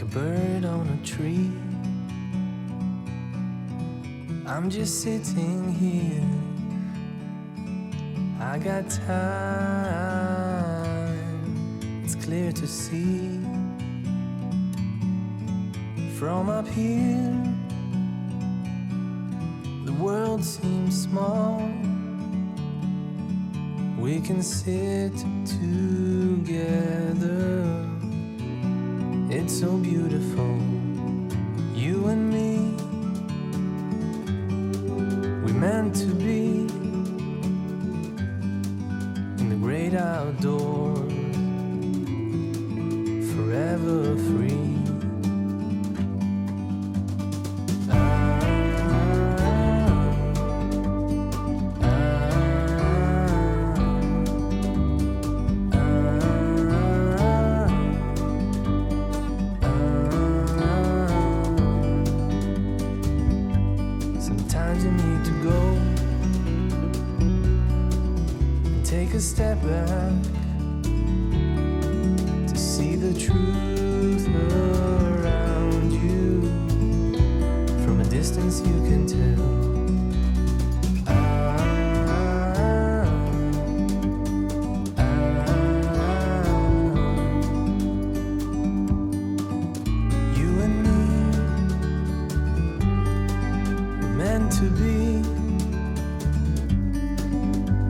a bird on a tree. I'm just sitting here. I got time. It's clear to see. From up here, the world seems small. We can sit together. It's so beautiful, you and me. We meant to be in the great outdoors, forever free. Sometimes you need to go and take a step back to see the truth around you. From a distance you can tell. You and me were meant to be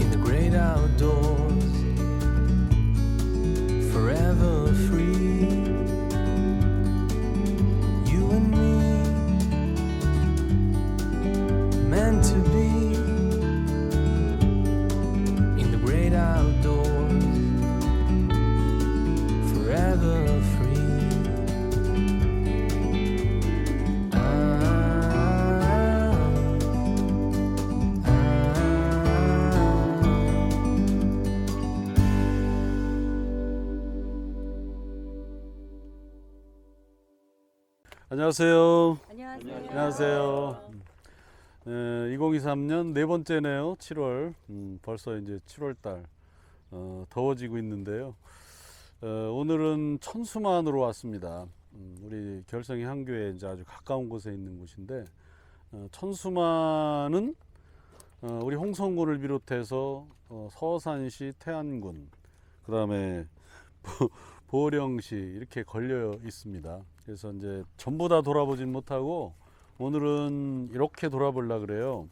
in the great outdoors, forever free. You and me meant to be in the great outdoors, forever free. 안녕하세요. 안녕하세요. 안녕하세요. 2023년 네 번째네요. 7월. 벌써 이제 7월 달 더워지고 있는데요. 오늘은 천수만으로 왔습니다. 우리 결성이 한교에 이제 아주 가까운 곳에 있는 곳인데 천수만은 우리 홍성군을 비롯해서 서산시, 태안군, 그 다음에 보령시 이렇게 걸려 있습니다. 그래서 이제 전부 다 돌아보진 못하고 오늘은 이렇게 돌아보려 그래요.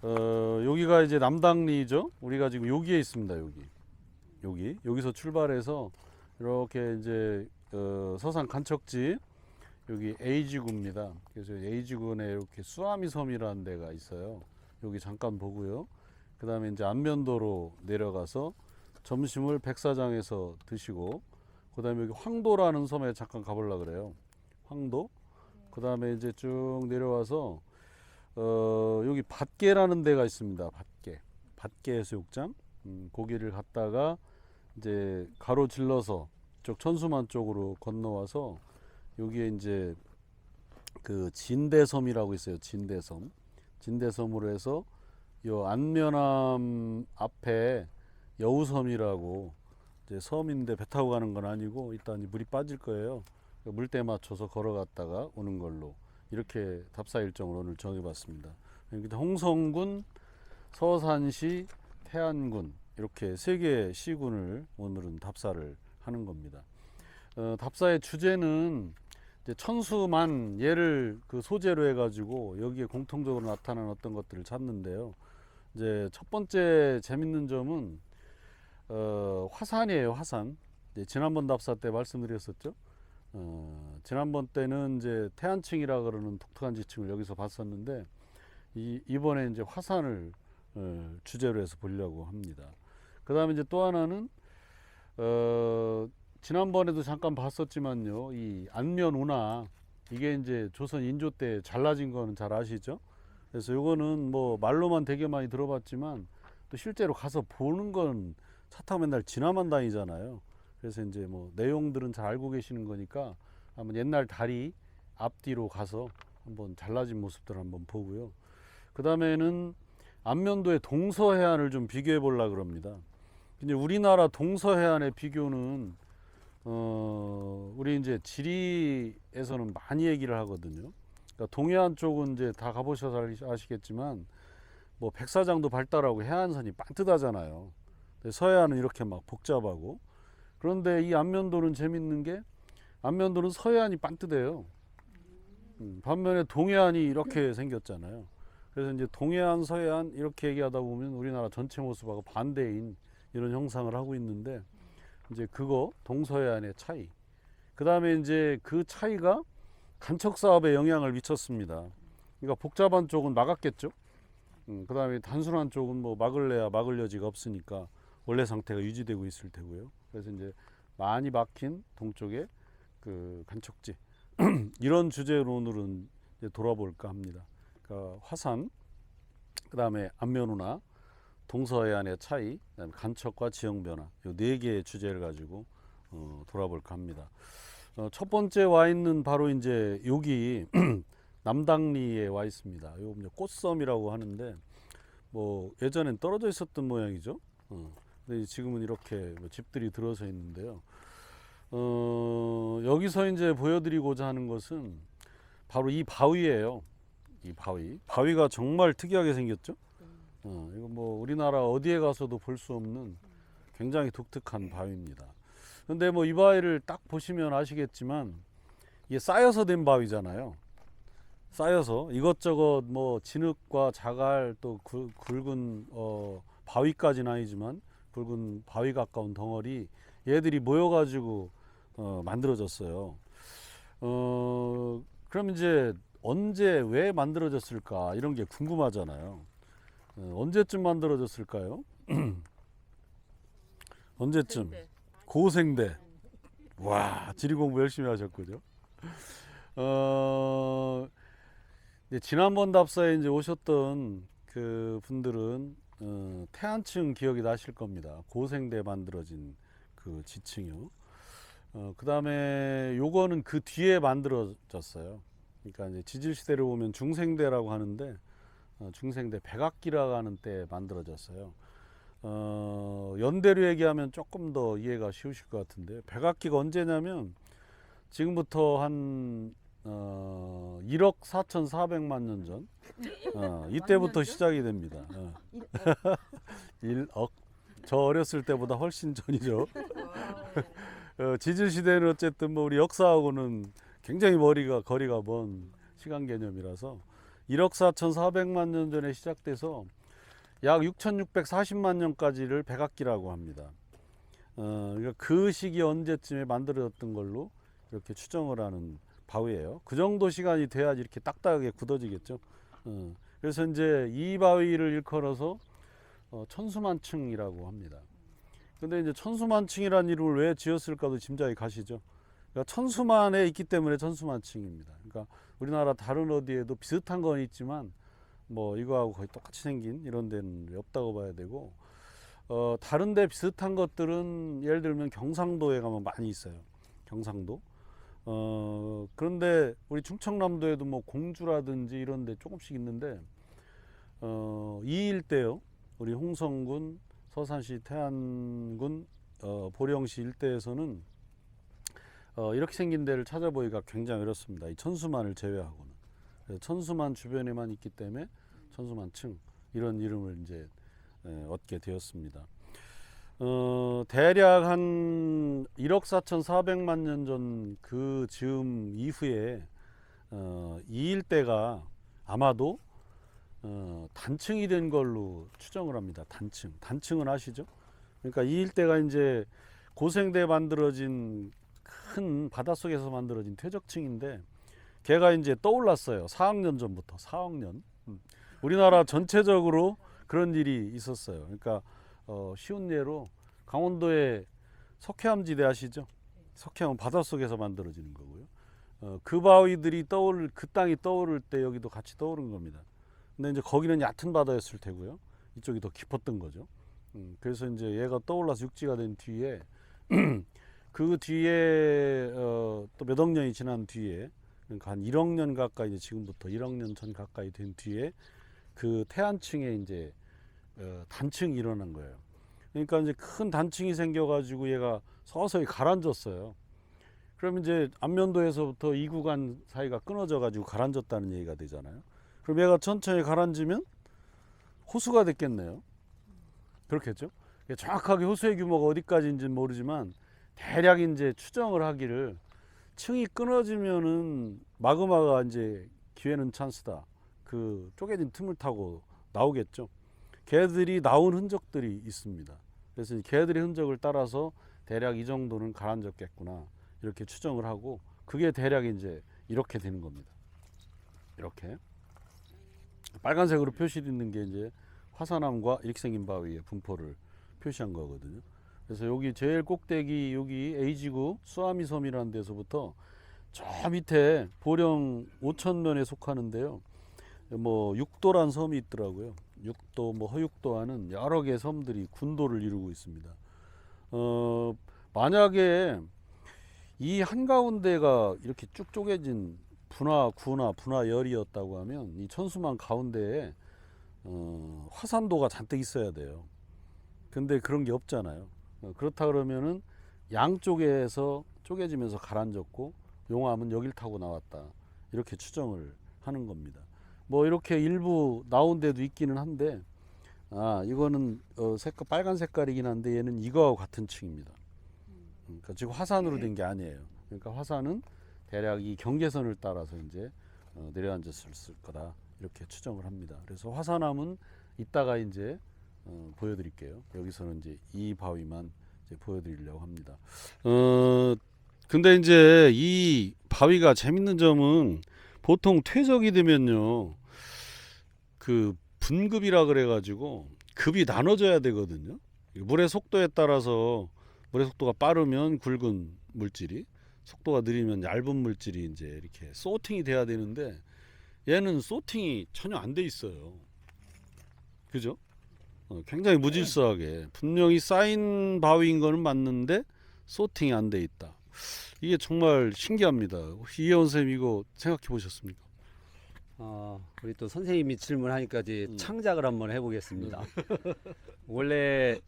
여기가 이제 남당리죠. 우리가 지금 여기에 있습니다. 여기서 출발해서 이렇게 이제 서산 간척지, 여기 A지구입니다. 그래서 A지구에 이렇게 수아미 섬이라는 데가 있어요. 여기 잠깐 보고요. 그 다음에 이제 안면도로 내려가서 점심을 백사장에서 드시고, 그 다음에 여기 황도라는 섬에 잠깐 가보려고 그래요. 황도. 그 다음에 이제 쭉 내려와서 여기 밭계라는 데가 있습니다. 밭계 해수욕장. 거기를 갔다가 이제 가로질러서 쪽 천수만 쪽으로 건너와서 여기에 이제 그 진대섬이라고 있어요. 진대섬으로 해서 요 안면함 앞에 여우섬이라고 이제 섬인데 배 타고 가는 건 아니고 일단 물이 빠질 거예요. 물때 맞춰서 걸어갔다가 오는 걸로 이렇게 답사 일정을 오늘 정해봤습니다. 그러니까 홍성군, 서산시, 태안군 이렇게 세 개의 시군을 오늘은 답사를 하는 겁니다. 답사의 주제는 이제 천수만 얘를 그 소재로 해가지고 여기에 공통적으로 나타나는 어떤 것들을 찾는데요. 이제 첫 번째 재밌는 점은 화산이에요. 화산. 지난번 답사 때 말씀드렸었죠. 지난번 때는 이제 태안층이라 그러는 독특한 지층을 여기서 봤었는데 이번에 이제 화산을 주제로 해서 보려고 합니다. 그 다음에 이제 또 하나는 지난번에도 잠깐 봤었지만요, 이 안면 운하, 이게 이제 조선 인조 때 잘라진 거는 잘 아시죠? 그래서 요거는 뭐 말로만 되게 많이 들어봤지만 또 실제로 가서 보는 건 차 타고 맨날 지나만 다니잖아요. 그래서 이제 뭐 내용들은 잘 알고 계시는 거니까 한번 옛날 다리 앞뒤로 가서 한번 잘라진 모습들 한번 보고요. 그 다음에는 안면도의 동서해안을 좀 비교해 보려고 그럽니다. 이제 우리나라 동서해안의 비교는 우리 이제 지리에서는 많이 얘기를 하거든요. 그러니까 동해안 쪽은 이제 다 가보셔서 아시겠지만 뭐 백사장도 발달하고 해안선이 반듯하잖아요. 근데 서해안은 이렇게 막 복잡하고, 그런데 이 안면도는 재밌는 게 안면도는 서해안이 반듯해요. 반면에 동해안이 이렇게 생겼잖아요. 그래서 이제 동해안, 서해안 이렇게 얘기하다 보면 우리나라 전체 모습하고 반대인 이런 형상을 하고 있는데, 이제 그거 동서해안의 차이. 그 다음에 이제 그 차이가 간척 사업에 영향을 미쳤습니다. 그러니까 복잡한 쪽은 막았겠죠. 그 다음에 단순한 쪽은 뭐 막을래야 막을 여지가 없으니까 원래 상태가 유지되고 있을 테고요. 그래서 이제 많이 막힌 동쪽의 그 간척지 이런 주제로 오늘은 이제 돌아볼까 합니다. 그러니까 화산, 그 다음에 안면호나 동서해안의 차이, 그다음에 간척과 지형 변화, 이 네 개의 주제를 가지고 돌아볼까 합니다. 첫 번째 와 있는 바로 이제 여기 남당리에 와 있습니다. 요 꽃섬이라고 하는데 뭐 예전엔 떨어져 있었던 모양이죠. 근데 지금은 이렇게 뭐 집들이 들어서 있는데요. 여기서 이제 보여드리고자 하는 것은 바로 이 바위예요. 이 바위가 정말 특이하게 생겼죠. 이거 뭐 우리나라 어디에 가서도 볼 수 없는 굉장히 독특한 바위입니다. 근데 뭐 이 바위를 딱 보시면 아시겠지만 이게 쌓여서 된 바위잖아요. 쌓여서 이것저것 뭐 진흙과 자갈 또 굵은 바위까지는 아니지만 굵은 바위 가까운 덩어리, 얘들이 모여가지고 만들어졌어요. 그럼 이제 언제 왜 만들어졌을까 이런 게 궁금하잖아요. 언제쯤 만들어졌을까요? 언제쯤? 고생대. 와, 지리 공부 열심히 하셨군요. 이제 지난번 답사에 이제 오셨던 그 분들은 태안층 기억이 나실 겁니다. 고생대 만들어진 그 지층이요. 그 다음에 요거는 그 뒤에 만들어졌어요. 그러니까 이제 지질시대를 보면 중생대라고 하는데 중생대 백악기라고 하는 때 만들어졌어요. 연대로 얘기하면 조금 더 이해가 쉬우실 것 같은데, 백악기가 언제냐면 지금부터 한 1억 4,400만 년 전, 이때부터 시작이 됩니다. 1억. 저 어렸을 때보다 훨씬 전이죠. 지질 시대는 어쨌든 뭐 우리 역사하고는 굉장히 거리가 먼 시간 개념이라서 1억 4,400만 년 전에 시작돼서 약 6,640만 년까지를 백악기라고 합니다. 그러니까 그 시기 언제쯤에 만들어졌던 걸로 이렇게 추정을 하는 바위예요. 그 정도 시간이 돼야지 이렇게 딱딱하게 굳어지겠죠. 그래서 이제 이 바위를 일컬어서 천수만층이라고 합니다. 근데 이제 천수만층이라는 이름을 왜 지었을까도 짐작이 가시죠. 그러니까 천수만에 있기 때문에 천수만층입니다. 그러니까 우리나라 다른 어디에도 비슷한 건 있지만 뭐 이거하고 거의 똑같이 생긴 이런 데는 없다고 봐야 되고, 다른 데 비슷한 것들은 예를 들면 경상도에 가면 많이 있어요. 경상도. 그런데 우리 충청남도에도 뭐 공주라든지 이런 데 조금씩 있는데, 이 일대요. 우리 홍성군, 서산시, 태안군, 보령시 일대에서는 이렇게 생긴 데를 찾아보기가 굉장히 어렵습니다. 이 천수만을 제외하고는. 그래서 천수만 주변에만 있기 때문에 천수만층 이런 이름을 이제 얻게 되었습니다. 대략 한 1억 4,400만 년 전 그 즈음 이후에 이 일대가 아마도 단층이 된 걸로 추정을 합니다. 단층은 아시죠? 그러니까 이 일대가 이제 고생대 만들어진 큰 바닷속에서 만들어진 퇴적층인데, 걔가 이제 떠올랐어요. 4억 년 전부터. 4억 년. 우리나라 전체적으로 그런 일이 있었어요. 그러니까 쉬운 예로 강원도의 석회암지대 아시죠? 석회암은 바닷속에서 만들어지는 거고요. 그 바위들이 그 땅이 떠오를 때 여기도 같이 떠오른 겁니다. 근데 이제 거기는 얕은 바다였을 테고요. 이쪽이 더 깊었던 거죠. 그래서 이제 얘가 떠올라서 육지가 된 뒤에 그 뒤에 또 몇 억 년이 지난 뒤에, 그러니까 한 1억 년 가까이, 이제 지금부터 1억 년 전 가까이 된 뒤에 그 태안층에 이제 단층이 일어난 거예요. 그러니까 이제 큰 단층이 생겨가지고 얘가 서서히 가라앉았어요. 그럼 이제 안면도에서부터 이 구간 사이가 끊어져 가지고 가라앉았다는 얘기가 되잖아요. 그럼 얘가 천천히 가라앉으면 호수가 됐겠네요. 그렇겠죠? 정확하게 호수의 규모가 어디까지인지는 모르지만 대략 이제 추정을 하기를 층이 끊어지면은 마그마가 이제 기회는 찬스다. 그 쪼개진 틈을 타고 나오겠죠. 걔들이 나온 흔적들이 있습니다. 그래서 걔들의 흔적을 따라서 대략 이 정도는 가라앉았겠구나 이렇게 추정을 하고 그게 대략 이제 이렇게 되는 겁니다. 이렇게 빨간색으로 표시되어 있는 게 이제 화산암과 이렇게 생긴 바위의 분포를 표시한 거거든요. 그래서 여기 제일 꼭대기 여기 A지구 수아미섬이라는 데서부터 저 밑에 보령 오천면에 속하는데요. 뭐 육도란 섬이 있더라고요. 육도 뭐 허육도 하는 여러 개의 섬들이 군도를 이루고 있습니다. 만약에 이 한가운데가 이렇게 쭉 쪼개진 분화열이었다고 하면 이 천수만 가운데에 화산도가 잔뜩 있어야 돼요. 근데 그런 게 없잖아요. 그렇다 그러면은 양쪽에서 쪼개지면서 가라앉았고 용암은 여길 타고 나왔다 이렇게 추정을 하는 겁니다. 뭐 이렇게 일부 나온 데도 있기는 한데 이거는 색깔 빨간 색깔이긴 한데 얘는 이거하고 같은 층입니다. 그러니까 지금 화산으로 된 게 아니에요. 그러니까 화산은 대략 이 경계선을 따라서 이제 내려앉았을 거다 이렇게 추정을 합니다. 그래서 화산암은 이따가 이제 보여드릴게요. 여기서는 이제 이 바위만 이제 보여드리려고 합니다. 근데 이제 이 바위가 재밌는 점은 보통 퇴적이 되면요, 그 분급이라 그래가지고 급이 나눠져야 되거든요. 물의 속도에 따라서 물의 속도가 빠르면 굵은 물질이, 속도가 느리면 얇은 물질이 이제 이렇게 소팅이 돼야 되는데 얘는 소팅이 전혀 안 돼 있어요. 그죠? 굉장히 무질서하게 분명히 쌓인 바위인 거는 맞는데 소팅이 안 돼 있다. 이게 정말 신기합니다. 혹시 이혜원 선생님 이거 생각해 보셨습니까? 우리 또 선생님이 질문하니까 이제 창작을 한번 해보겠습니다. 원래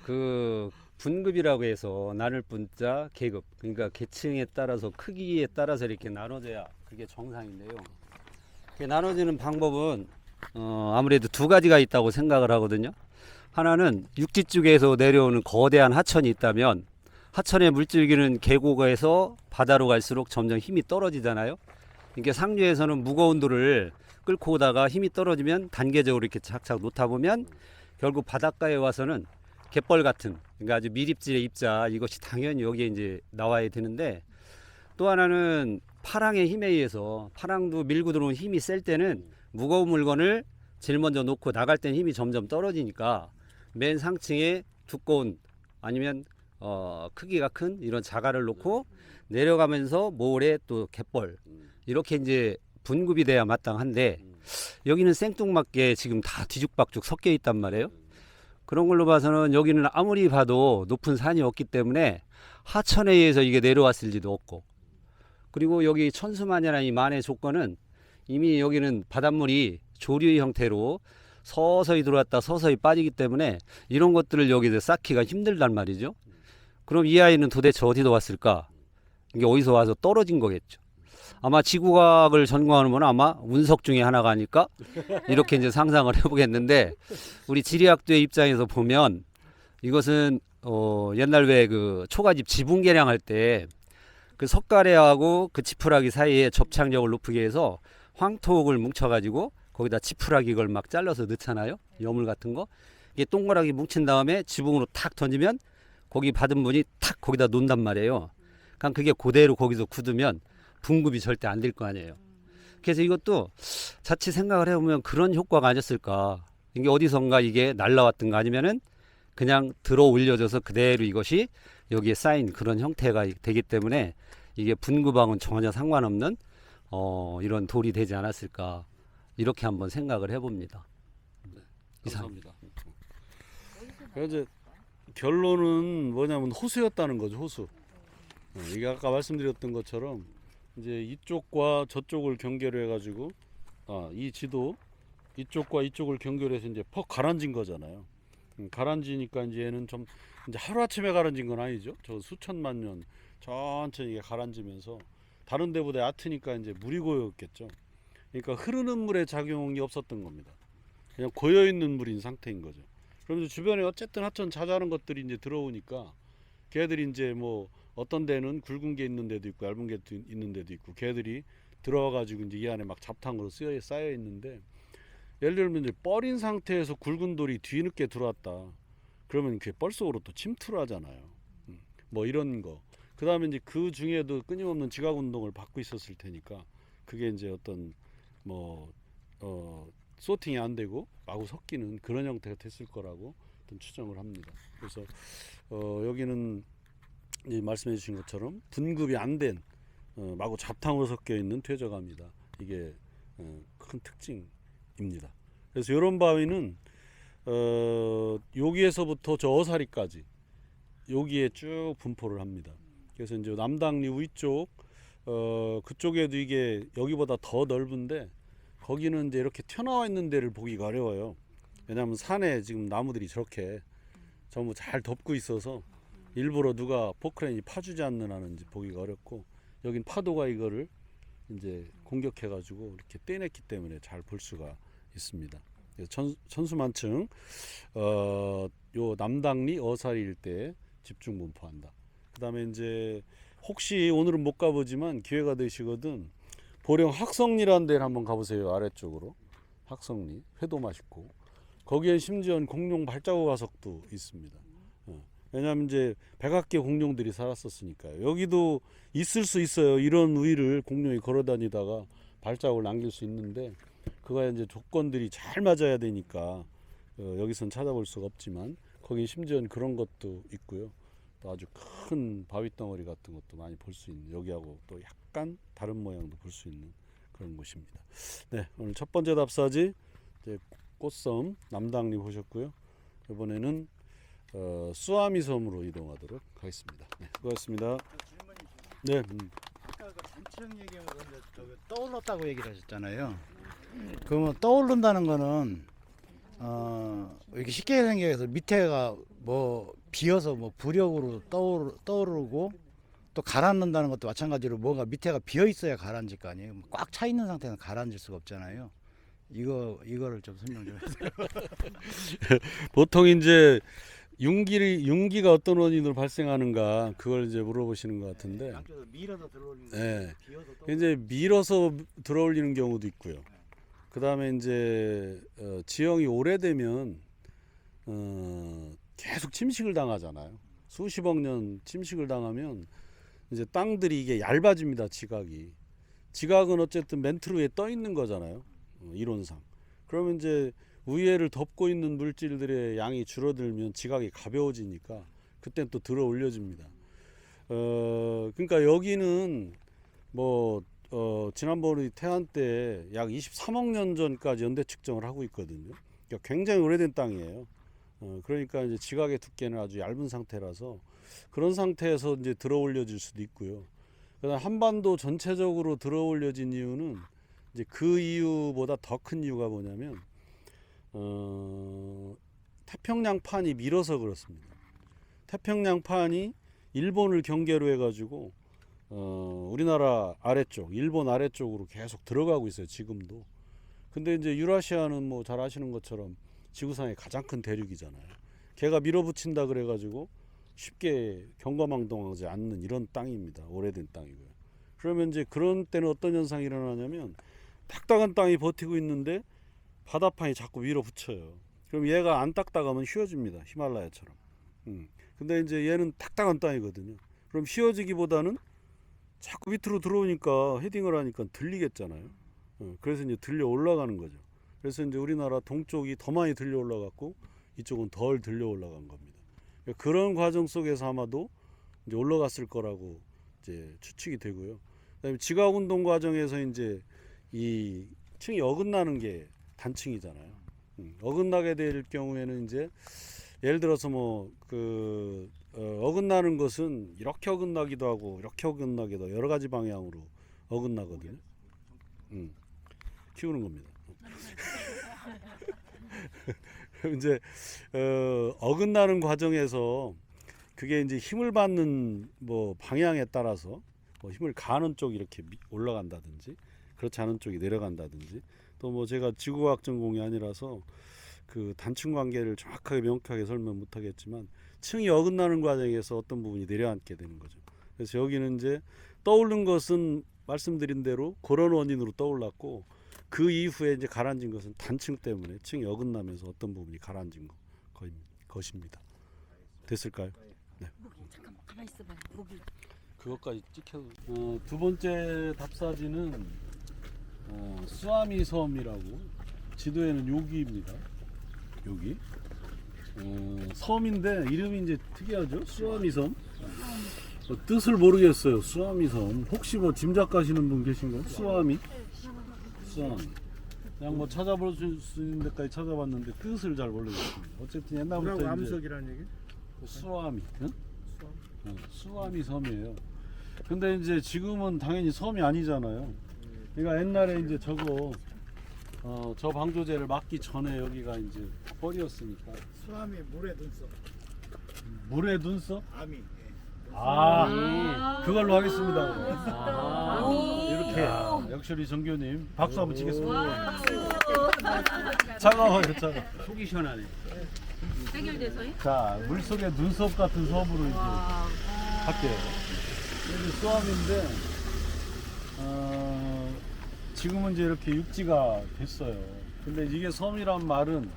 그 분급이라고 해서 나눌 분자 계급, 그러니까 계층에 따라서 크기에 따라서 이렇게 나눠져야 그게 정상인데요. 나눠지는 방법은 아무래도 두 가지가 있다고 생각을 하거든요. 하나는 육지 쪽에서 내려오는 거대한 하천이 있다면 하천의 물줄기는 계곡에서 바다로 갈수록 점점 힘이 떨어지잖아요. 그러니까 상류에서는 무거운 돌을 끌고 오다가 힘이 떨어지면 단계적으로 이렇게 착착 놓다 보면 결국 바닷가에 와서는 갯벌 같은, 그러니까 아주 미립질의 입자, 이것이 당연히 여기에 이제 나와야 되는데, 또 하나는 파랑의 힘에 의해서 파랑도 밀고 들어온 힘이 셀 때는 무거운 물건을 제일 먼저 놓고 나갈 때는 힘이 점점 떨어지니까 맨 상층에 두꺼운 아니면 크기가 큰 이런 자갈을 놓고 내려가면서 모래 또 갯벌 이렇게 이제 분급이 돼야 마땅한데 여기는 생뚱맞게 지금 다 뒤죽박죽 섞여 있단 말이에요. 그런 걸로 봐서는 여기는 아무리 봐도 높은 산이 없기 때문에 하천에 의해서 이게 내려왔을 리도 없고, 그리고 여기 천수만이라는 이 만의 조건은 이미 여기는 바닷물이 조류의 형태로 서서히 들어왔다 서서히 빠지기 때문에 이런 것들을 여기서 쌓기가 힘들단 말이죠. 그럼 이 아이는 도대체 어디서 왔을까? 이게 어디서 와서 떨어진 거겠죠. 아마 지구과학을 전공하는 건 아마 운석 중에 하나가 아닐까? 이렇게 이제 상상을 해보겠는데, 우리 지리학도의 입장에서 보면 이것은 옛날 왜 그 초가집 지붕 개량할 때 그 석가래하고 그 지푸라기 사이에 접착력을 높이게 해서 황토옥을 뭉쳐가지고 거기다 지푸라기 이걸 막 잘라서 넣잖아요. 여물 같은 거. 이게 동그랗게 뭉친 다음에 지붕으로 탁 던지면 거기 받은 분이 탁 거기다 놓는단 말이에요. 그냥 그게 그대로 거기서 굳으면 분급이 절대 안 될 거 아니에요. 그래서 이것도 자칫 생각을 해보면 그런 효과가 아니었을까. 이게 어디선가 이게 날라왔던가 아니면은 그냥 들어 올려져서 그대로 이것이 여기에 쌓인 그런 형태가 되기 때문에 이게 분급하고는 전혀 상관없는 이런 돌이 되지 않았을까. 이렇게 한번 생각을 해봅니다. 네, 감사합니다. 그래서 결론은 뭐냐면 호수였다는 거죠. 호수. 이게 아까 말씀드렸던 것처럼 이제 이쪽과 저쪽을 경계로 해가지고 이 지도 이쪽과 이쪽을 경계로 해서 이제 퍽 가라앉은 거잖아요. 가라앉으니까 이제 얘는 좀 이제 하루 아침에 가라앉은 건 아니죠. 저 수천만 년 천천히 이게 가라앉으면서 다른 데보다 얕으니까 이제 물이 고였겠죠. 그러니까 흐르는 물의 작용이 없었던 겁니다. 그냥 고여 있는 물인 상태인 거죠. 그러면서 주변에 어쨌든 하천 자잘한 것들이 이제 들어오니까 걔들이 이제 뭐 어떤 데는 굵은 게 있는 데도 있고 얇은 게 있는 데도 있고 걔들이 들어와 가지고 이제 이 안에 막 잡탕으로 쌓여 있는데, 예를 들면 이제 뻘인 상태에서 굵은 돌이 뒤늦게 들어왔다. 그러면 그게 뻘 속으로 또 침투를 하잖아요. 뭐 이런 거. 그 다음에 이제 그 중에도 끊임없는 지각 운동을 받고 있었을 테니까 그게 이제 어떤 뭐 소팅이 안 되고 마구 섞이는 그런 형태가 됐을 거라고 어떤 추정을 합니다. 그래서 여기는 이제 말씀해 주신 것처럼 분급이 안 된 마구 잡탕으로 섞여 있는 퇴적암이다. 이게 큰 특징입니다. 그래서 이런 바위는 여기에서부터 저 어사리까지 여기에 쭉 분포를 합니다. 그래서 이제 남당리 위쪽 그쪽에도 이게 여기보다 더 넓은데 거기는 이제 이렇게 튀어나와 있는 데를 보기가 어려워요. 왜냐하면 산에 지금 나무들이 저렇게 전부 잘 덮고 있어서 일부러 누가 포크레인이 파주지 않는 한은 보기가 어렵고, 여긴 파도가 이거를 이제 공격해 가지고 이렇게 떼냈기 때문에 잘 볼 수가 있습니다. 그래서 천수만층 요 남당리 어사리 일대에 집중 분포한다. 그 다음에 이제 혹시 오늘은 못 가보지만 기회가 되시거든 보령 학성리라는 데를 한번 가보세요. 아래쪽으로 학성리 회도 맛있고 거기엔 심지어 공룡 발자국 화석도 있습니다. 왜냐하면 이제 백악계 공룡들이 살았었으니까요. 여기도 있을 수 있어요. 이런 우위를 공룡이 걸어다니다가 발자국을 남길 수 있는데 그가 이제 조건들이 잘 맞아야 되니까 여기선 찾아볼 수가 없지만 거기 심지어 그런 것도 있고요. 또 아주 큰 바위 덩어리 같은 것도 많이 볼 수 있는, 여기하고 또 약간 다른 모양도 볼 수 있는 그런 곳입니다. 네, 오늘 첫 번째 답사지 이제 꽃섬 남당리 보셨고요. 이번에는 수아미 섬으로 이동하도록 하겠습니다. 네, 수고하셨습니다. 네, 아까 그 단층 얘기하면 저기 떠올랐다고 얘기를 하셨잖아요. 그러면 떠오른다는 거는 이렇게 쉽게 생각해서 밑에가 뭐 비어서 뭐 부력으로 떠오르고 또 가라앉는다는 것도 마찬가지로 뭐가 밑에가 비어 있어야 가라앉을 거 아니에요. 꽉 차 있는 상태는 가라앉을 수가 없잖아요. 이거를 좀 설명 좀 해주세요. 보통 이제 융기가 어떤 원인으로 발생하는가 그걸 이제 물어보시는 것 같은데, 양쪽에서 밀어서 들어올리는 네, 비어서 이제 밀어서 들어올리는 경우도 있고요. 그 다음에 이제 지형이 오래되면 계속 침식을 당하잖아요. 수십억 년 침식을 당하면 이제 땅들이 이게 얇아집니다. 지각은 어쨌든 멘틀 위에 떠 있는 거잖아요. 이론상. 그러면 이제 위에를 덮고 있는 물질들의 양이 줄어들면 지각이 가벼워지니까 그땐 또 들어 올려집니다. 그러니까 여기는 뭐 지난번 우리 태안 때 약 23억 년 전까지 연대 측정을 하고 있거든요. 그러니까 굉장히 오래된 땅이에요. 그러니까 이제 지각의 두께는 아주 얇은 상태라서 그런 상태에서 이제 들어 올려질 수도 있고요. 그다음 한반도 전체적으로 들어 올려진 이유는 이제 그 이유보다 더 큰 이유가 뭐냐면 태평양판이 밀어서 그렇습니다. 태평양판이 일본을 경계로 해가지고 우리나라 아래쪽, 일본 아래쪽으로 계속 들어가고 있어요. 지금도. 근데 이제 유라시아는 뭐 잘 아시는 것처럼 지구상의 가장 큰 대륙이잖아요. 걔가 밀어붙인다 그래가지고 쉽게 경거망동하지 않는 이런 땅입니다. 오래된 땅이고요. 그러면 이제 그런 때는 어떤 현상이 일어나냐면 딱딱한 땅이 버티고 있는데 바다판이 자꾸 밀어붙여요. 그럼 얘가 안 딱딱하면 휘어집니다. 히말라야처럼. 근데 이제 얘는 딱딱한 땅이거든요. 그럼 휘어지기보다는 자꾸 밑으로 들어오니까 헤딩을 하니까 들리겠잖아요. 그래서 이제 들려 올라가는 거죠. 그래서 이제 우리나라 동쪽이 더 많이 들려 올라갔고 이쪽은 덜 들려 올라간 겁니다. 그런 과정 속에서 아마도 이제 올라갔을 거라고 이제 추측이 되고요. 그다음에 지각 운동 과정에서 이제 이 층이 어긋나는 게 단층이잖아요. 어긋나게 될 경우에는 이제 예를 들어서 뭐 어긋나는 것은 이렇게 어긋나기도 하고 이렇게 어긋나기도 하고 여러 가지 방향으로 어긋나거든요. 키우는 겁니다. 그럼 이제 어긋나는 과정에서 그게 이제 힘을 받는 뭐 방향에 따라서 뭐 힘을 가는 쪽이 이렇게 올라간다든지 그렇지 않은 쪽이 내려간다든지 또 뭐 제가 지구과학 전공이 아니라서 그 단층 관계를 정확하게 명확하게 설명 못 하겠지만 층이 어긋나는 과정에서 어떤 부분이 내려앉게 되는 거죠. 그래서 여기는 이제 떠오른 것은 말씀드린 대로 그런 원인으로 떠올랐고 그 이후에 이제 가라앉은 것은 단층 때문에 층이 어긋나면서 어떤 부분이 가라앉은 것입니다. 됐을까요? 네. 잠깐만 가만히 있어봐요. 목이. 그것까지 찍혀도 두 번째 답사지는 수아미 섬이라고 지도에는 여기입니다. 여기 섬인데 이름이 이제 특이하죠. 수아미 섬. 뜻을 모르겠어요. 수아미 섬. 혹시 뭐 짐작 가시는 분 계신가요? 수아미. 수아미. 그냥 뭐 찾아볼 수 있는 데까지 찾아봤는데 뜻을 잘 모르겠습니다. 어쨌든 옛날부터 이제 암석이라는 얘기? 수아미. 응? 수아미 섬이에요. 근데 이제 지금은 당연히 섬이 아니잖아요. 그러니까 옛날에 이제 저거 저 방조제를 막기 전에 여기가 이제 뻘이었으니까. 수암이 물에 눈썹. 물에 눈썹? 암이. 그걸로 하겠습니다. 이렇게. 역시 우리 정교님 박수 한번 치겠습니다. 차가워요, 차가. 속이 시원하네. 해결돼서요? 자, 물속에 눈썹 같은 섬으로 이제 할게요. 여기 수암인데 지금은 이제 이렇게 육지가 됐어요. 근데 이게 섬이란 말은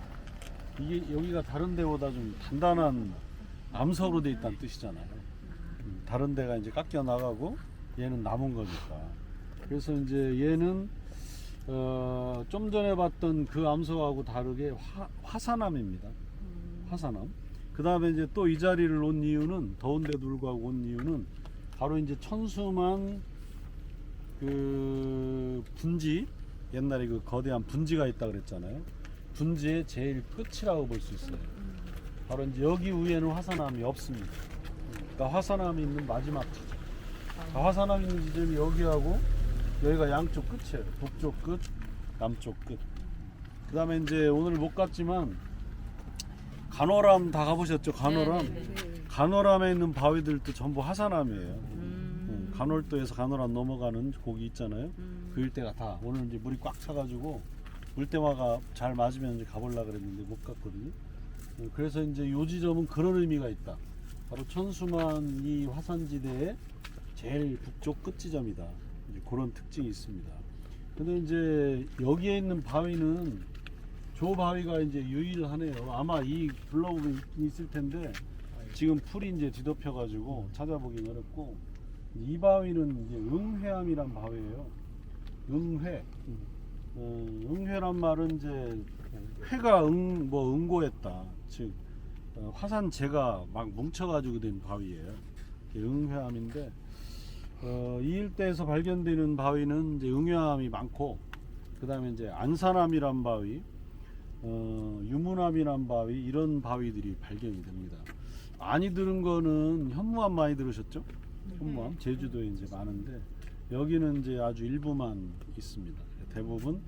이게 여기가 다른 데보다 좀 단단한 암석으로 돼 있다는 뜻이잖아요. 다른 데가 이제 깎여 나가고 얘는 남은 거니까. 그래서 이제 얘는 좀 전에 봤던 그 암석하고 다르게 화산암입니다. 화산암. 그 다음에 이제 또 이 자리를 온 이유는 더운데도 불구하고 온 이유는 바로 이제 천수만 그 분지, 옛날에 그 거대한 분지가 있다 그랬잖아요. 분지의 제일 끝이라고 볼 수 있어요. 바로 이제 여기 위에는 화산암이 없습니다. 그러니까 화산암이 있는 마지막 지점. 그러니까 화산암이 있는 지점이 여기하고 여기가 양쪽 끝이에요. 북쪽 끝, 남쪽 끝. 그 다음에 이제 오늘 못 갔지만 간월암 다 가보셨죠? 간월암. 간월암에 있는 바위들도 전부 화산암이에요. 간월도에서 간월암 넘어가는 고기 있잖아요. 그 일대가 다 오늘 이제 물이 꽉 차가지고 물때마가 잘 맞으면 이제 가보려 그랬는데 못 갔거든요. 그래서 이제 요 지점은 그런 의미가 있다. 바로 천수만 이 화산지대의 제일 북쪽 끝 지점이다. 이제 그런 특징이 있습니다. 근데 이제 여기에 있는 바위는 저 바위가 이제 유일하네요. 아마 이 블로그에 있을 텐데 지금 풀이 이제 뒤덮여 가지고 찾아보긴 어렵고 이 바위는 이제 응회암이란 바위예요. 응회. 응회란 말은 이제 회가 응고했다. 즉 화산재가 막 뭉쳐가지고 된 바위예요. 응회암인데 이 일대에서 발견되는 바위는 이제 응회암이 많고 그 다음에 이제 안산암이란 바위, 유문암이란 바위 이런 바위들이 발견이 됩니다. 많이 들은 거는 현무암 많이 들으셨죠? 현무암 제주도에 이제 많은데 여기는 이제 아주 일부만 있습니다. 대부분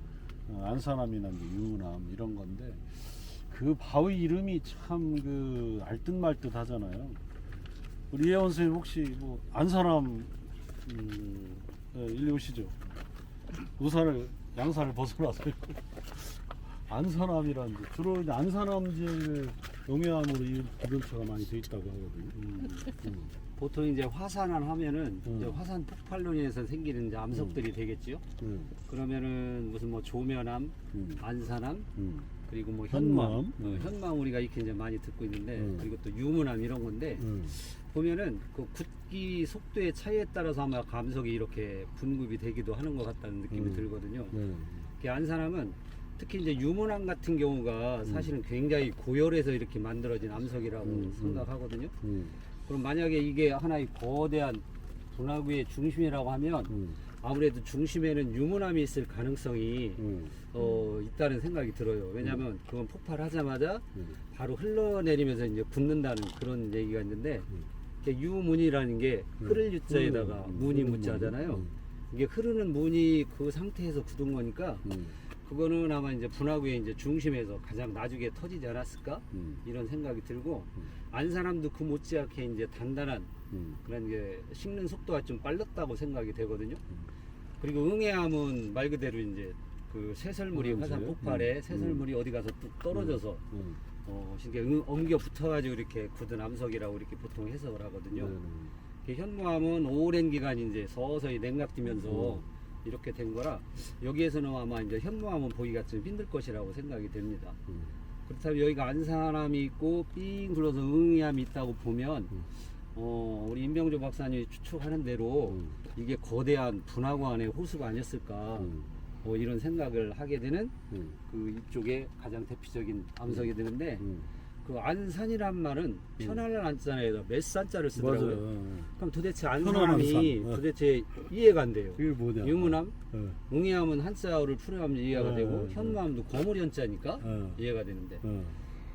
안산암이나 유문암 이런 건데 그 바위 이름이 참 그 알듯말듯 하잖아요. 우리 예원 선생님 혹시 뭐 안산암 일리 오시죠? 우산을 양산을 벗어나서 안산암이라는 데 주로 이제 안산암지를 용해암으로 이 기근처가 많이 돼 있다고 하거든요. 보통 이제 화산암 하면은 이제 화산 폭발로 인해서 생기는 이제 암석들이 되겠지요. 그러면은 무슨 뭐 조면암, 안산암, 그리고 뭐 현무암, 현무암 우리가 이렇게 이제 많이 듣고 있는데 그리고 또 유문암 이런 건데 보면은 그 굳기 속도의 차이에 따라서 아마 감석이 이렇게 분급이 되기도 하는 것 같다는 느낌이 들거든요. 그 안산암은 특히 이제 유문암 같은 경우가 사실은 굉장히 고열해서 이렇게 만들어진 암석이라고 생각하거든요. 그럼 만약에 이게 하나의 거대한 분화구의 중심이라고 하면 아무래도 중심에는 유문암이 있을 가능성이 있다는 생각이 들어요. 왜냐하면 그건 폭발하자마자 바로 흘러내리면서 이제 붙는다는 그런 얘기가 있는데 유문이라는 게 흐를 유자에다가 문이 묻자잖아요. 이게 흐르는 문이 그 상태에서 굳은 거니까 그거는 아마 이제 분화구의 이제 중심에서 가장 나중에 터지지 않았을까 이런 생각이 들고 안산함도 그 못지않게 이제 단단한 그런 게 식는 속도가 좀 빨랐다고 생각이 되거든요. 그리고 응애함은 말 그대로 이제 그 새설물이 화산 폭발에 새설물이 어디 가서 뚝 떨어져서 이렇게 엉겨 붙어가지고 이렇게 굳은 암석이라고 이렇게 보통 해석을 하거든요. 현무암은 오랜 기간 이제 서서히 냉각되면서 이렇게 된 거라 여기에서는 아마 이제 현무암은 보기가 좀 힘들 것이라고 생각이 됩니다. 그렇다면 여기가 안산암이 있고 삥 둘러서 응애암이 있다고 보면 우리 임병조 박사님이 추측하는 대로 이게 거대한 분화구 안의 호수가 아니었을까 이런 생각을 하게 되는 그 이쪽에 가장 대표적인 암석이 되는데 그 안산이란 말은 편안한 안자에다 몇산자를 쓰더라고요. 그럼 도대체 안산함이 안산. 도대체 이해가 안 돼요. 그게 뭐냐? 유문함, 웅이함은 한자어를 풀어하면 이해가 되고 네. 현무함도 거물이 한자니까 이해가 되는데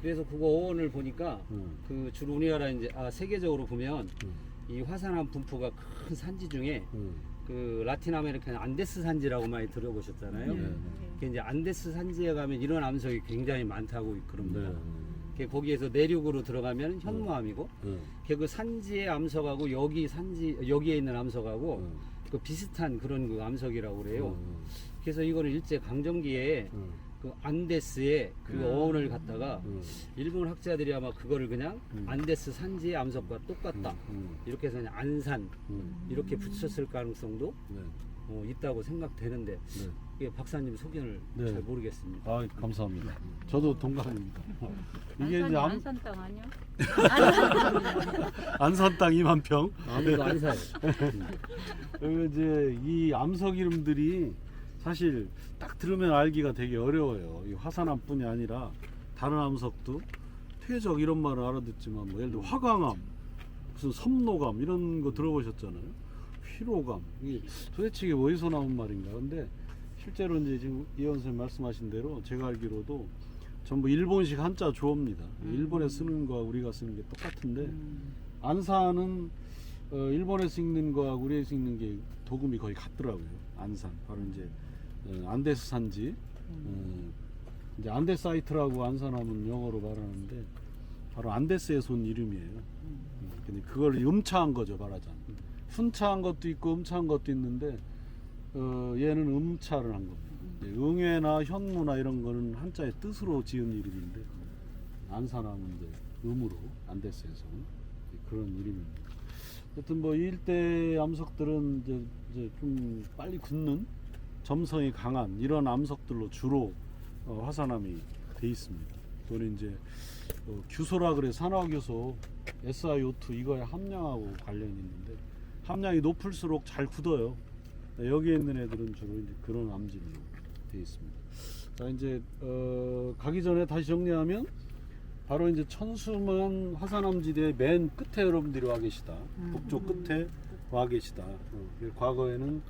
그래서 그거 어원을 보니까 그 주로 우리나라 이제 세계적으로 보면 이 화산암 분포가 큰 산지 중에 그 라틴 아메리칸 안데스 산지라고 많이 들어보셨잖아요. 그 이제 안데스 산지에 가면 이런 암석이 굉장히 많다고 그럽니다. 거기에서 내륙으로 들어가면 현무암이고 그 산지의 암석하고 여기에 있는 암석하고 그 비슷한 그런 그 암석이라고 그래요. 그래서 이거는 일제 강점기에 그 안데스의 그 어원을 갖다가 일본 학자들이 아마 그거를 그냥 안데스 산지의 암석과 똑같다 이렇게 해서 그냥 안산 이렇게 붙였을 가능성도 있다고 생각되는데 이게 박사님 소견을 잘 모르겠습니다. 아, 감사합니다. 저도 동감입니다. 이게 이제 안산 땅 아니야? 안산 땅 2만 평. 아무도 안 사요. 그리고 이제 이 암석 이름들이 사실 딱 들으면 알기가 되게 어려워요. 이 화산암뿐이 아니라 다른 암석도 퇴적 이런 말을 알아듣지만 뭐 예를 들어 화강암, 무슨 섬노감 이런 거 들어보셨잖아요. 휘로감 이게 도대체 이게 어디서 나온 말인가? 근데 실제로 이제 지금 이현 선생님 말씀하신 대로 제가 알기로도 전부 일본식 한자 조어입니다. 일본에 쓰는 거와 우리가 쓰는 게 똑같은데 안산은 일본에서 읽는 거하고 우리에서 읽는 게 도금이 거의 같더라고요. 안산 바로 이제 안데스 산지 이제 안데사이트라고 안산하면 영어로 말하는데 바로 안데스에서 온 이름이에요. 근데 그걸 음차한 거죠, 말하자면. 훈차한 것도 있고 음차한 것도 있는데 얘는 음차를 한 겁니다. 응애나 현무나 이런 거는 한자의 뜻으로 지은 이름인데 안산하면 이제 음으로 안데스에서 그런 이름입니다. 하여튼 뭐 일대 암석들은 이제 좀 빨리 굳는 점성이 강한 이런 암석들로 주로 화산암이 돼 있습니다. 또는 이제 규소라 그래 산화규소 SiO2 이거에 함량하고 관련이 있는데 함량이 높을수록 잘 굳어요. 여기에 있는 애들은 주로 이제 그런 암질로 되어 있습니다. 자 이제 가기 전에 다시 정리하면 바로 이제 천수만 화산암지대의 맨 끝에 여러분들이 와 계시다. 북쪽 끝에 와 계시다. 과거에는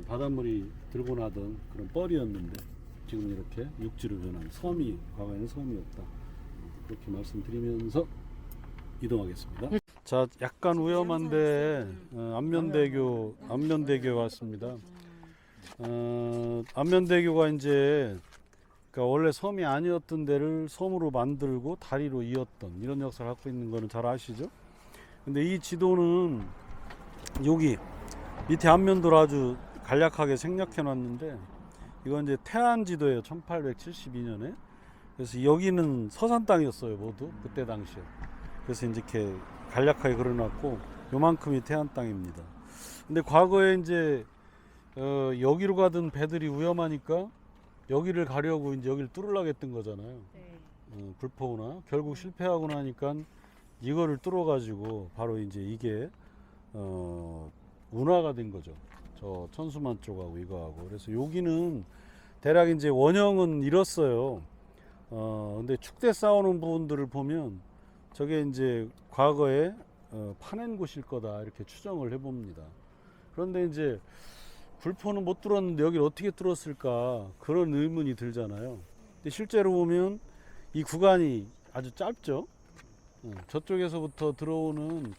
바닷물이 들고 나던 그런 뻘이었는데 지금 이렇게 육지로 변한 섬이 과거에는 섬이었다. 그렇게 말씀드리면서 이동하겠습니다. 자, 약간 위험한데 안면대교 왔습니다. 안면대교가 이제 그러니까 원래 섬이 아니었던 데를 섬으로 만들고 다리로 이었던 이런 역사를 갖고 있는 거는 잘 아시죠? 근데 이 지도는 여기 밑에 안면도를 아주 간략하게 생략해 놨는데 이건 이제 태안 지도예요. 1872년에. 그래서 여기는 서산 땅이었어요, 모두 그때 당시에. 그래서 이제 이렇게 간략하게 그려놨고 요만큼이 태안 땅입니다. 근데 과거에 이제 여기로 가던 배들이 위험하니까 여기를 가려고 이제 여기를 뚫으려고 했던 거잖아요. 불포우나 결국 실패하고 나니까 이거를 뚫어가지고 바로 이제 이게 운하가 된 거죠. 저 천수만 쪽하고 이거하고. 그래서 여기는 대략 이제 원형은 이렇어요. 근데 축대 쌓아놓은 부분들을 보면 저게 이제 과거에 파낸 곳일 거다 이렇게 추정을 해봅니다. 그런데 이제 불포는 못 뚫었는데 여기를 어떻게 뚫었을까 그런 의문이 들잖아요. 근데 실제로 보면 이 구간이 아주 짧죠. 저쪽에서부터 들어오는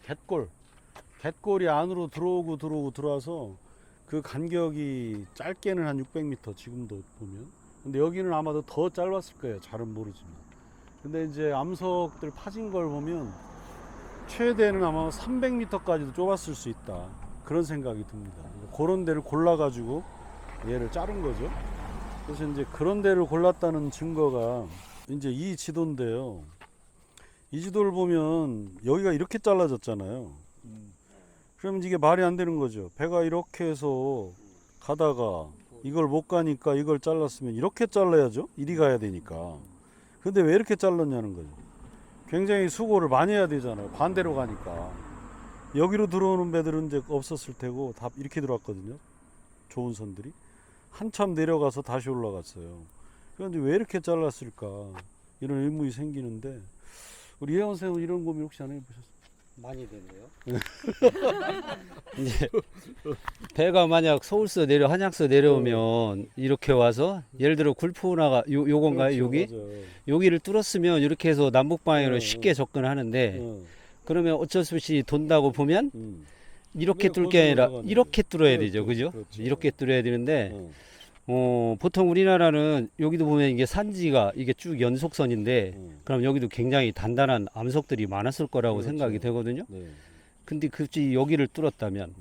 갯골이 안으로 들어와서 그 간격이 짧게는 한 600m 지금도 보면 근데 여기는 아마도 더 짧았을 거예요. 잘은 모르지만. 근데 이제 암석들 파진 걸 보면 최대는 아마 300m까지도 좁았을 수 있다. 그런 생각이 듭니다. 그런 데를 골라가지고 얘를 자른 거죠. 그래서 이제 그런 데를 골랐다는 증거가 이제 이 지도인데요. 이 지도를 보면 여기가 이렇게 잘라졌잖아요. 그러면 이게 말이 안 되는 거죠. 배가 이렇게 해서 가다가 이걸 못 가니까 이걸 잘랐으면 이렇게 잘라야죠. 이리 가야 되니까. 근데 왜 이렇게 잘랐냐는 거죠. 굉장히 수고를 많이 해야 되잖아요. 반대로 가니까. 여기로 들어오는 배들은 이제 없었을 테고 다 이렇게 들어왔거든요. 좋은 선들이. 한참 내려가서 다시 올라갔어요. 그런데 왜 이렇게 잘랐을까? 이런 의문이 생기는데 우리 예원 선생님 이런 고민 혹시 안 해보셨어요? 많이 되네요. 이제 배가 만약 서울서 내려 한양서 내려오면 이렇게 와서 예를 들어 굴포운하가 요건가요? 그렇죠, 여기 맞아요. 여기를 뚫었으면 이렇게 해서 남북 방향으로 네, 쉽게 접근하는데 어, 그러면 어쩔 수 없이 돈다고 보면 이렇게 네, 뚫을 게 아니라 거기로 이렇게 뚫어야 그렇죠, 되죠, 그죠? 그렇죠. 이렇게 뚫어야 되는데 어, 보통 우리나라는 여기도 보면 이게 산지가 이게 쭉 연속선인데 그럼 여기도 굉장히 단단한 암석들이 많았을 거라고 그렇죠. 생각이 되거든요. 네. 근데 굳이 여기를 뚫었다면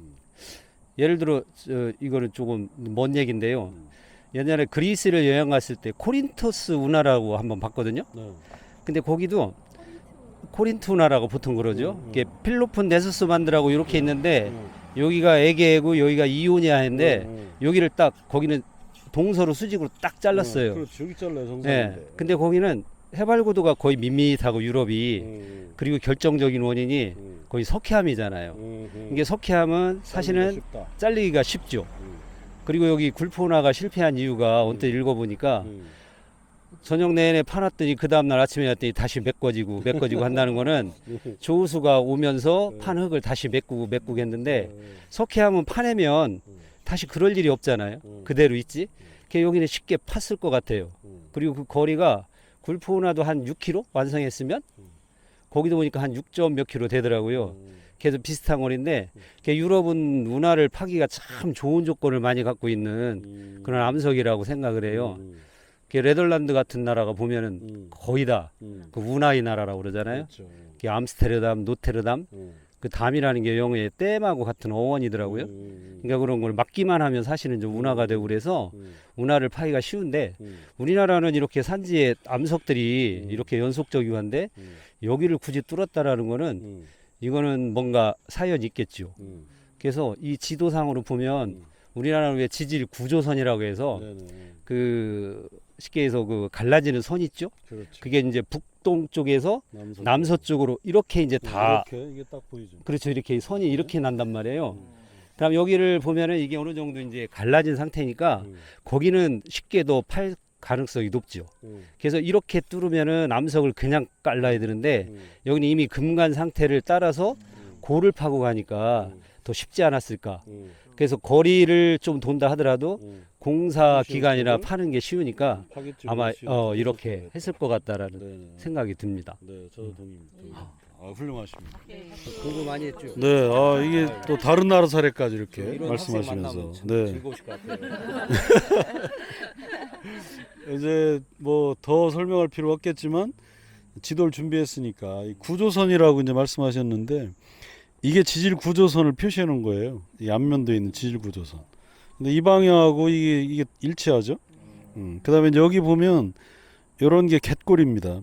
예를 들어 이거는 조금 먼 얘기인데요. 옛날에 그리스를 여행 갔을 때 코린토스 운하라고 한번 봤거든요. 네. 근데 거기도 코린토 운하라고 보통 그러죠. 이게 필로폰 네소스 만드라고 이렇게 있는데 여기가 에게이고 여기가 이오니아인데 여기를 딱 거기는 동서로 수직으로 딱 잘랐어요. 그렇죠. 여기 잘라요. 예. 정상인데. 근데 거기는 해발고도가 거의 밋밋하고 유럽이 그리고 결정적인 원인이 거의 석회암이잖아요. 이게 석회암은 사실은 잘리기가 쉽죠. 그리고 여기 굴포운하가 실패한 이유가 언뜻 읽어보니까 저녁 내내 파놨더니 그 다음날 아침에 왔더니 다시 메꿔지고 한다는 거는 조우수가 오면서 판흙을 다시 메꾸고 했는데 석회암은 파내면 다시 그럴 일이 없잖아요. 그대로 있지. 그게 여기는 쉽게 팠을 것 같아요. 그리고 그 거리가 굴포운하도 한 6km 완성했으면 거기도 보니까 한 6점 몇 킬로 되더라고요. 그래서 비슷한 거리인데 유럽은 운하를 파기가 참 좋은 조건을 많이 갖고 있는 그런 암석이라고 생각을 해요. 네덜란드 같은 나라가 보면은 거의 다 그 운하의 나라라고 그러잖아요. 그렇죠. 암스테르담, 노테르담 그 담이라는 게 영어의 댐하고 같은 어원이더라고요. 그러니까 그런 걸 막기만 하면 사실은 좀 운하가 되고 그래서 운하를 파기가 쉬운데 우리나라는 이렇게 산지에 암석들이 이렇게 연속적이고 한데 여기를 굳이 뚫었다라는 거는 이거는 뭔가 사연이 있겠죠. 그래서 이 지도상으로 보면 우리나라는 왜 지질 구조선이라고 해서 네네. 그 쉽게 해서 그 갈라지는 선 있죠. 그렇죠. 그게 이제 북동쪽에서 남서 남서쪽으로 이렇게 이제 다 이렇게 이게 딱 보이죠. 그렇죠. 이렇게 선이 이렇게 난단 말이에요. 그럼 여기를 보면은 이게 어느 정도 이제 갈라진 상태니까 거기는 쉽게 더 팔 가능성이 높죠. 그래서 이렇게 뚫으면은 암석을 그냥 깔라야 되는데 여기는 이미 금간 상태를 따라서 골을 파고 가니까 더 쉽지 않았을까. 그래서 거리를 좀 돈다 하더라도 공사 기간이라 파는 게 쉬우니까 아마 이렇게 했을 것 같다라는 네네. 생각이 듭니다. 네, 저도 동의합니다. 훌륭하십니다. 공부 많이 했죠. 네, 이게 또 다른 나라 사례까지 이렇게 이런 말씀하시면서 학생 만나면 참 네. 즐거우실 것 같아요. 이제 뭐 더 설명할 필요 없겠지만 지도를 준비했으니까 이 구조선이라고 이제 말씀하셨는데 이게 지질 구조선을 표시해 놓은 거예요. 이 앞면도에 있는 지질 구조선. 근데 이 방향하고 이게 일치하죠. 그다음에 이제 여기 보면 이런 게 갯골입니다.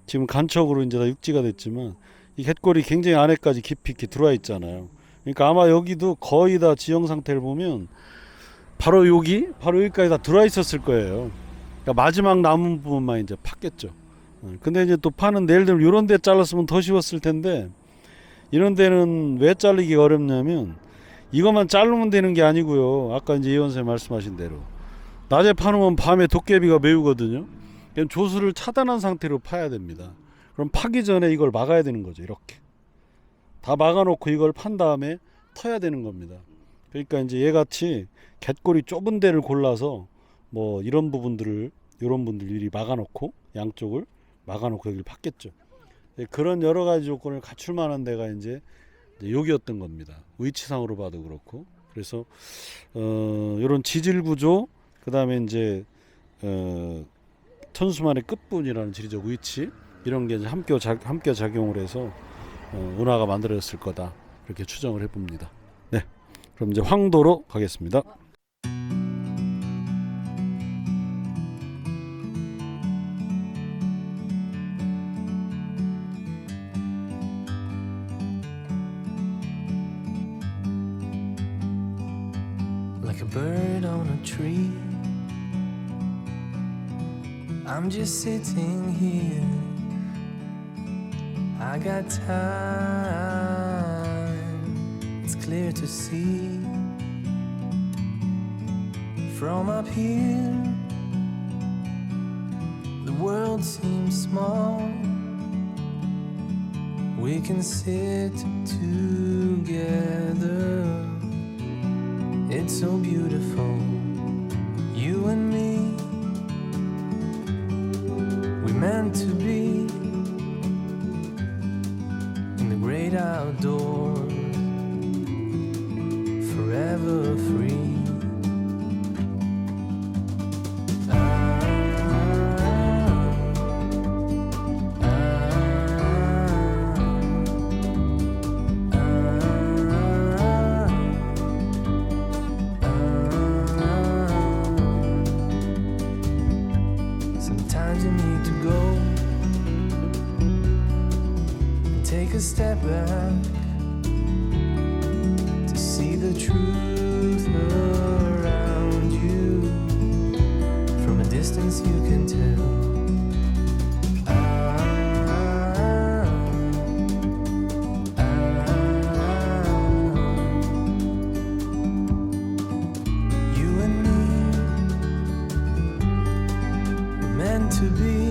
지금 간척으로 이제 다 육지가 됐지만 이 갯골이 굉장히 안에까지 깊이 이렇게 들어와 있잖아요. 그러니까 아마 여기도 거의 다 지형 상태를 보면 바로 여기까지 다 들어와 있었을 거예요. 그러니까 마지막 남은 부분만 이제 팠겠죠. 근데 이제 또 파는 예를 들면 이런 데 잘랐으면 더 쉬웠을 텐데 이런 데는 왜 자르기가 어렵냐면 이것만 자르면 되는 게 아니고요. 아까 이제 이원 선생님 말씀하신 대로 낮에 파놓으면 밤에 도깨비가 메우거든요. 그럼 조수를 차단한 상태로 파야 됩니다. 그럼 파기 전에 이걸 막아야 되는 거죠. 이렇게 다 막아놓고 이걸 판 다음에 터야 되는 겁니다. 그러니까 이제 얘같이 갯골이 좁은 데를 골라서 뭐 이런 분들 미리 막아놓고 양쪽을 막아놓고 여기를 팠겠죠. 그런 여러 가지 조건을 갖출 만한 데가 이제 여기였던 겁니다. 위치상으로 봐도 그렇고. 그래서 이런 지질 구조, 그다음에 이제 천수만의 끝분이라는 지리적 위치 이런 게 이제 함께 작용을 해서 운하가 만들어졌을 거다 이렇게 추정을 해봅니다. 네, 그럼 이제 황도로 가겠습니다. Like a bird on a tree, I'm just sitting here. I got time, it's clear to see. From up here, the world seems small. We can sit together. It's so beautiful, you and me. We meant to be in the great outdoors, forever free. Sometimes you need to go and take a step back to see the truth around you. From a distance you can tell. You and me were meant to be